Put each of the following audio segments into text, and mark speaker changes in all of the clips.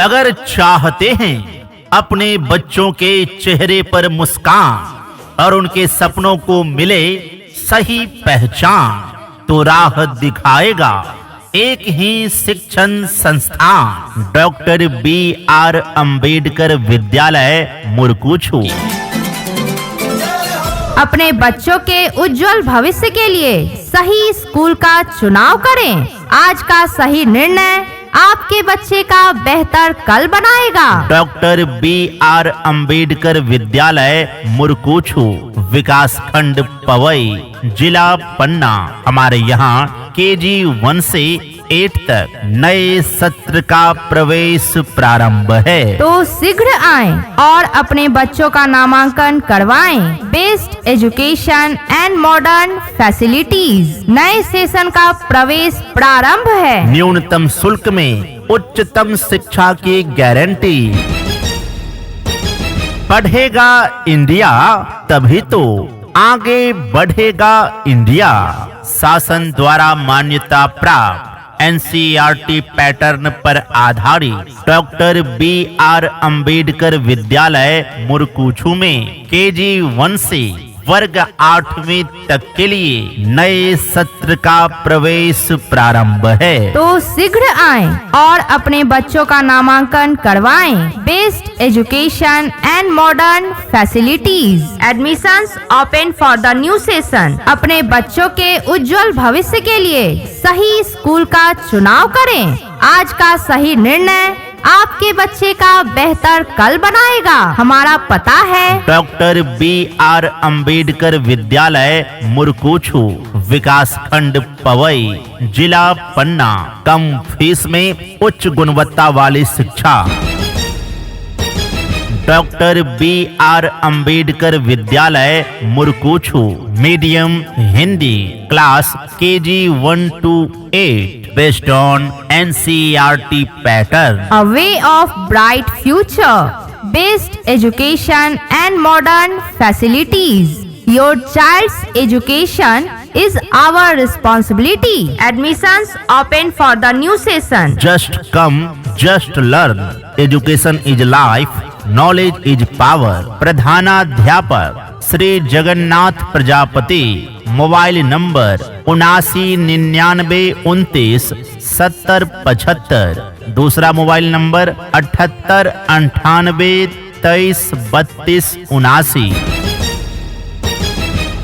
Speaker 1: अगर चाहते हैं अपने बच्चों के चेहरे पर मुस्कान और उनके सपनों को मिले सही पहचान, तो राह दिखाएगा एक ही शिक्षण संस्थान, डॉक्टर B.R. अम्बेडकर विद्यालय मुरकूछू।
Speaker 2: अपने बच्चों के उज्जवल भविष्य के लिए सही स्कूल का चुनाव करें। आज का सही निर्णय आपके बच्चे का बेहतर कल बनाएगा।
Speaker 1: Doctor B.R. अम्बेडकर विद्यालय मुरकूछू, विकास खंड पवई, जिला पन्ना। हमारे यहाँ KG 1 से 8 तक नए सत्र का प्रवेश प्रारंभ है,
Speaker 2: तो शीघ्र आएं और अपने बच्चों का नामांकन करवाएं। Best education and modern facilities. नए सेशन का प्रवेश प्रारंभ है।
Speaker 1: न्यूनतम शुल्क में उच्चतम शिक्षा की गारंटी। पढ़ेगा इंडिया तभी तो आगे बढ़ेगा इंडिया। शासन द्वारा मान्यता प्राप्त NCERT पैटर्न पर आधारित डॉक्टर B.R. अम्बेडकर विद्यालय मुरकूछू में KG 1 से वर्ग 8वीं तक के लिए नए सत्र का प्रवेश प्रारंभ है,
Speaker 2: तो शीघ्र आएं और अपने बच्चों का नामांकन करवाएं। Best education and modern facilities. Admissions open for the new session. अपने बच्चों के उज्जवल भविष्य के लिए सही स्कूल का चुनाव करें। आज का सही निर्णय आपके बच्चे का बेहतर कल बनाएगा। हमारा पता है
Speaker 1: डॉक्टर B.R. अम्बेडकर विद्यालय मुरकूछू, विकास खंड पवई, जिला पन्ना। कम फीस में उच्च गुणवत्ता वाली शिक्षा। Doctor B.R. अम्बेडकर विद्यालय Murkuchhu, medium Hindi, class KG 1 to 8, based on NCERT pattern.
Speaker 2: A way of bright future. Best education and modern facilities. Your child's education is our responsibility. Admissions open for the new session.
Speaker 1: Just come, just learn. Education is life. Knowledge is power. प्रधानाध्यापक Shri Jagannath Prajapati. Mobile number 7999297075। दूसरा mobile number 7898233279।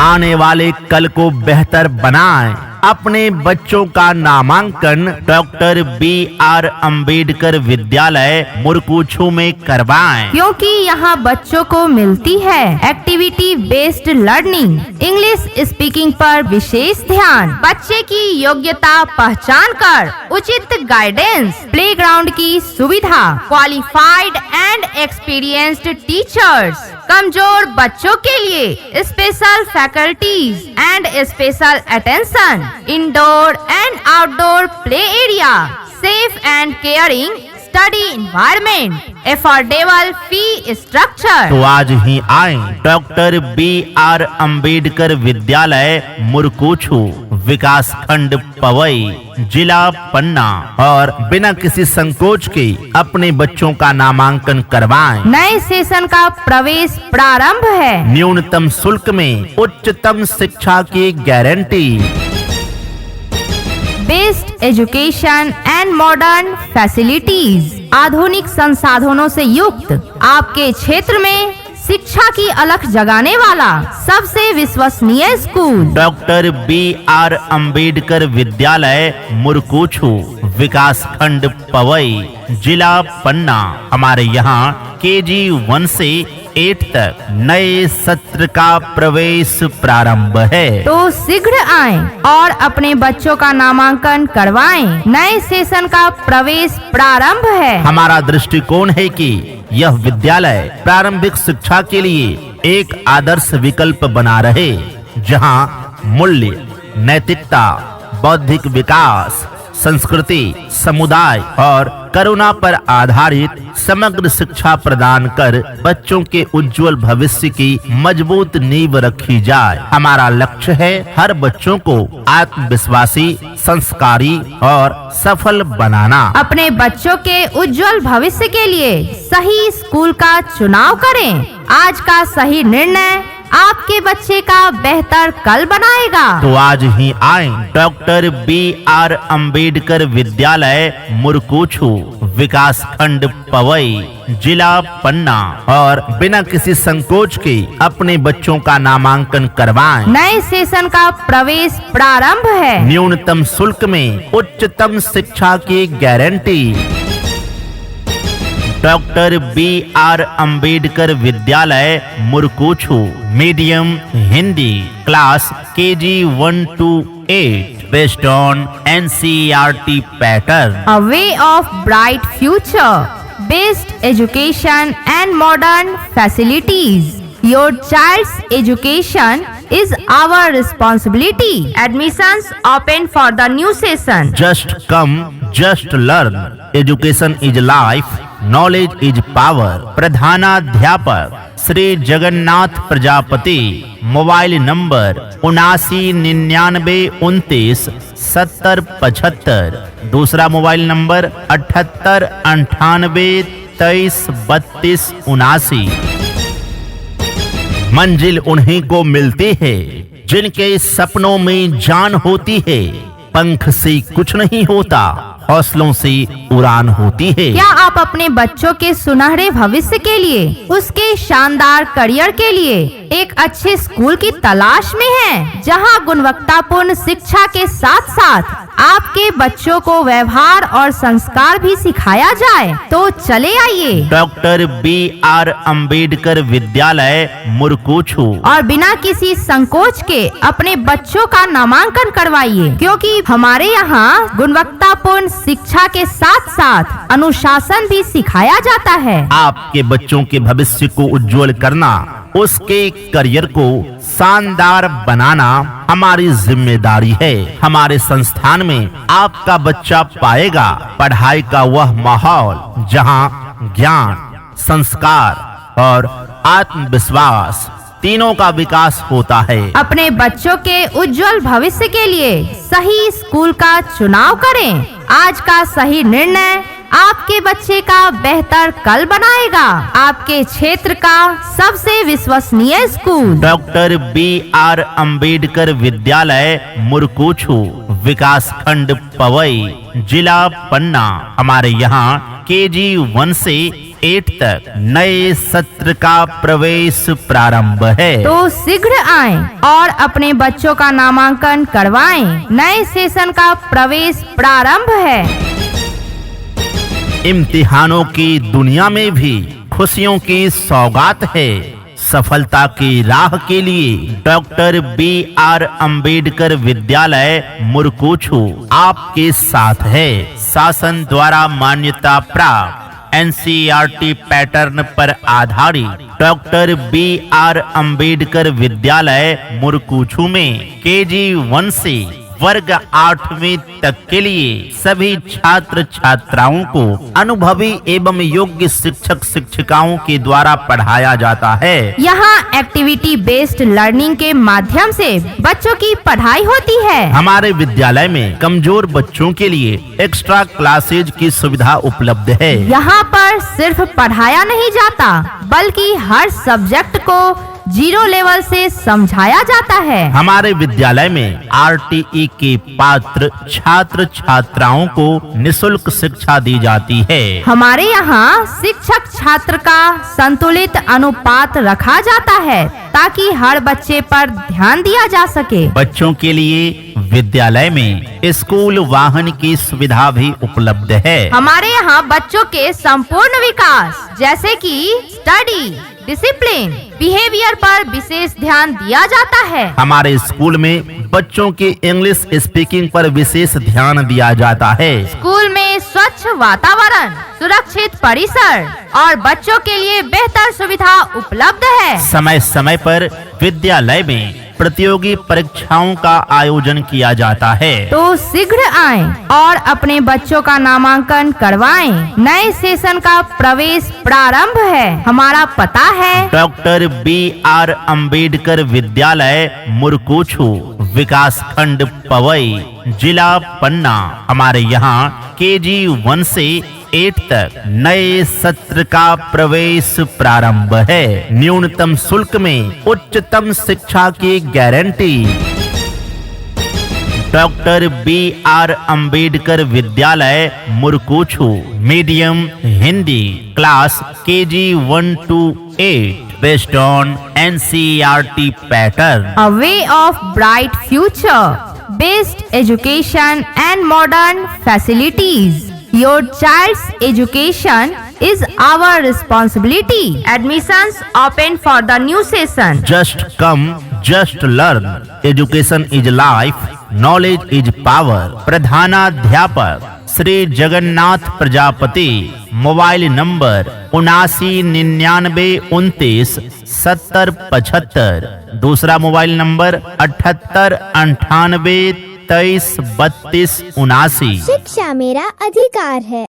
Speaker 1: आने वाले कल को बेहतर बनाएं। अपने बच्चों का नामांकन डॉक्टर B.R. अम्बेडकर विद्यालय मुरकूछू में करवाएं,
Speaker 2: क्योंकि यहाँ बच्चों को मिलती है activity based learning. English speaking पर विशेष ध्यान। बच्चे की योग्यता पहचान कर उचित गाइडेंस। प्लेग्राउंड की सुविधा। Qualified and experienced teachers. कमजोर बच्चों के लिए special faculties and special attention. Indoor and outdoor play area. Safe and caring study environment. Affordable fee structure.
Speaker 1: तो आज ही आए डॉक्टर B.R. अम्बेडकर विद्यालय मुरकूछू, विकास खंड पवई, जिला पन्ना, और बिना किसी संकोच के अपने बच्चों का नामांकन करवाएं।
Speaker 2: नए सेशन का प्रवेश प्रारंभ है।
Speaker 1: न्यूनतम शुल्क में उच्चतम शिक्षा की guarantee.
Speaker 2: Best education and modern facilities. आधुनिक संसाधनों से युक्त आपके क्षेत्र में शिक्षा की अलख जगाने वाला सबसे विश्वसनीय स्कूल
Speaker 1: डॉक्टर B.R. अम्बेडकर विद्यालय मुरकूछू, विकास खंड पवई, जिला पन्ना। हमारे यहाँ KG 1 से 8 तक नए सत्र का प्रवेश प्रारंभ है,
Speaker 2: तो शीघ्र आएं और अपने बच्चों का नामांकन करवाएं। नए सेशन का प्रवेश प्रारंभ है।
Speaker 1: हमारा दृष्टिकोण है कि यह विद्यालय प्रारंभिक शिक्षा के लिए एक आदर्श विकल्प बना रहे, जहां मूल्य, नैतिकता, बौद्धिक विकास, संस्कृति, समुदाय और करुणा पर आधारित समग्र शिक्षा प्रदान कर बच्चों के उज्जवल भविष्य की मजबूत नींव रखी जाए। हमारा लक्ष्य है हर बच्चों को आत्मविश्वासी, संस्कारी और सफल बनाना।
Speaker 2: अपने बच्चों के उज्जवल भविष्य के लिए सही स्कूल का चुनाव करें। आज का सही निर्णय आपके बच्चे का बेहतर कल बनाएगा।
Speaker 1: तो आज ही आए डॉक्टर B.R. अम्बेडकर विद्यालय मुरकूछू, विकास खंड पवई, जिला पन्ना और बिना किसी संकोच के अपने बच्चों का नामांकन करवाएं।
Speaker 2: नए सेशन का प्रवेश प्रारंभ है।
Speaker 1: न्यूनतम शुल्क में उच्चतम शिक्षा की गारंटी। Doctor B.R. अम्बेडकर विद्यालय Murkuchhu, medium Hindi, class KG 1 to 8, based on NCERT pattern.
Speaker 2: A way of bright future, best education and modern facilities. Your child's education is our responsibility. Admissions open for the new session.
Speaker 1: Just come, just learn. Education is life. Knowledge is power. प्रधानाध्यापक Shri Jagannath Prajapati. Mobile number 7999297075। दूसरा mobile number 7898233279। मंजिल उन्हीं को मिलती है जिनके सपनों में जान होती है। पंख से कुछ नहीं होता, हौसलों से उड़ान होती है।
Speaker 2: क्या आप अपने बच्चों के सुनहरे भविष्य के लिए, उसके शानदार करियर के लिए एक अच्छे स्कूल की तलाश में हैं, जहां गुणवत्तापूर्ण शिक्षा के साथ साथ आपके बच्चों को व्यवहार और संस्कार भी सिखाया जाए? तो चले आइए
Speaker 1: डॉक्टर B.R. अम्बेडकर विद्यालय मुरकूछू
Speaker 2: और बिना किसी संकोच के अपने बच्चों का नामांकन करवाइए, क्योंकि हमारे यहाँ गुणवत्तापूर्ण शिक्षा के साथ साथ अनुशासन भी सिखाया जाता है।
Speaker 1: आपके बच्चों के भविष्य को उज्जवल करना, उसके करियर को शानदार बनाना हमारी जिम्मेदारी है। हमारे संस्थान में आपका बच्चा पाएगा पढ़ाई का वह माहौल जहां ज्ञान, संस्कार और आत्मविश्वास तीनों का विकास होता है।
Speaker 2: अपने बच्चों के उज्जवल भविष्य के लिए सही स्कूल का चुनाव करें। आज का सही निर्णय आपके बच्चे का बेहतर कल बनाएगा। आपके क्षेत्र का सबसे विश्वसनीय स्कूल
Speaker 1: डॉक्टर B.R. अम्बेडकर विद्यालय मुरकूछू, विकास खंड पवई, जिला पन्ना। हमारे यहाँ KG 1 से 8 तक नए सत्र का प्रवेश प्रारंभ है।
Speaker 2: तो शीघ्र आएं और अपने बच्चों का नामांकन करवाएं। नए सेशन का प्रवेश प्रारंभ है।
Speaker 1: इम्तिहानों की दुनिया में भी खुशियों की सौगात है। सफलता की राह के लिए डॉक्टर B.R. अम्बेडकर विद्यालय मुरकूछू आपके साथ है। शासन द्वारा मान्यता प्राप्त NCERT पैटर्न पर आधारित डॉक्टर B.R. अम्बेडकर विद्यालय मुरकूछू में KG 1 से वर्ग 8वीं तक के लिए सभी छात्र छात्राओं को अनुभवी एवं योग्य शिक्षक शिक्षिकाओं के द्वारा पढ़ाया जाता है।
Speaker 2: यहाँ एक्टिविटी बेस्ड लर्निंग के माध्यम से बच्चों की पढ़ाई होती है।
Speaker 1: हमारे विद्यालय में कमजोर बच्चों के लिए एक्स्ट्रा क्लासेज की सुविधा उपलब्ध है।
Speaker 2: यहाँ पर सिर्फ पढ़ाया नहीं जाता, बल्कि हर सब्जेक्ट को 0 लेवल से समझाया जाता है।
Speaker 1: हमारे विद्यालय में RTE के पात्र छात्र छात्राओं को निशुल्क शिक्षा दी जाती है।
Speaker 2: हमारे यहाँ शिक्षक छात्र का संतुलित अनुपात रखा जाता है, ताकि हर बच्चे पर ध्यान दिया जा सके।
Speaker 1: बच्चों के लिए विद्यालय में स्कूल वाहन की सुविधा भी उपलब्ध है।
Speaker 2: हमारे यहाँ बच्चों के संपूर्ण विकास जैसे कि स्टडी, डिसिप्लिन, बिहेवियर पर विशेष ध्यान दिया जाता है।
Speaker 1: हमारे स्कूल में बच्चों की इंग्लिश स्पीकिंग पर विशेष ध्यान दिया जाता है।
Speaker 2: स्कूल में स्वच्छ वातावरण, सुरक्षित परिसर और बच्चों के लिए बेहतर सुविधा उपलब्ध है।
Speaker 1: समय समय पर विद्यालय में प्रतियोगी परीक्षाओं का आयोजन किया जाता है।
Speaker 2: तो शीघ्र आएं और अपने बच्चों का नामांकन करवाएं। नए सेशन का प्रवेश प्रारंभ है। हमारा पता है
Speaker 1: डॉक्टर B.R. अम्बेडकर विद्यालय मुरकूछू, विकास खंड पवई, जिला पन्ना। हमारे यहाँ KG 1 से 8 तक नए सत्र का प्रवेश प्रारंभ है। न्यूनतम शुल्क में उच्चतम शिक्षा की गारंटी। Doctor B.R. अम्बेडकर विद्यालय Murkuchhu, medium Hindi, class KG 1 to 8, based on NCERT pattern.
Speaker 2: a way of bright future, best education and modern facilities. Your child's education is our responsibility. Admissions open for the new session.
Speaker 1: Just come, just learn. Education is life, knowledge is power. प्रधानाध्यापक Shri Jagannath Prajapati. Mobile number 7999297075। दूसरा mobile number 7898233279।
Speaker 3: शिक्षा मेरा अधिकार है।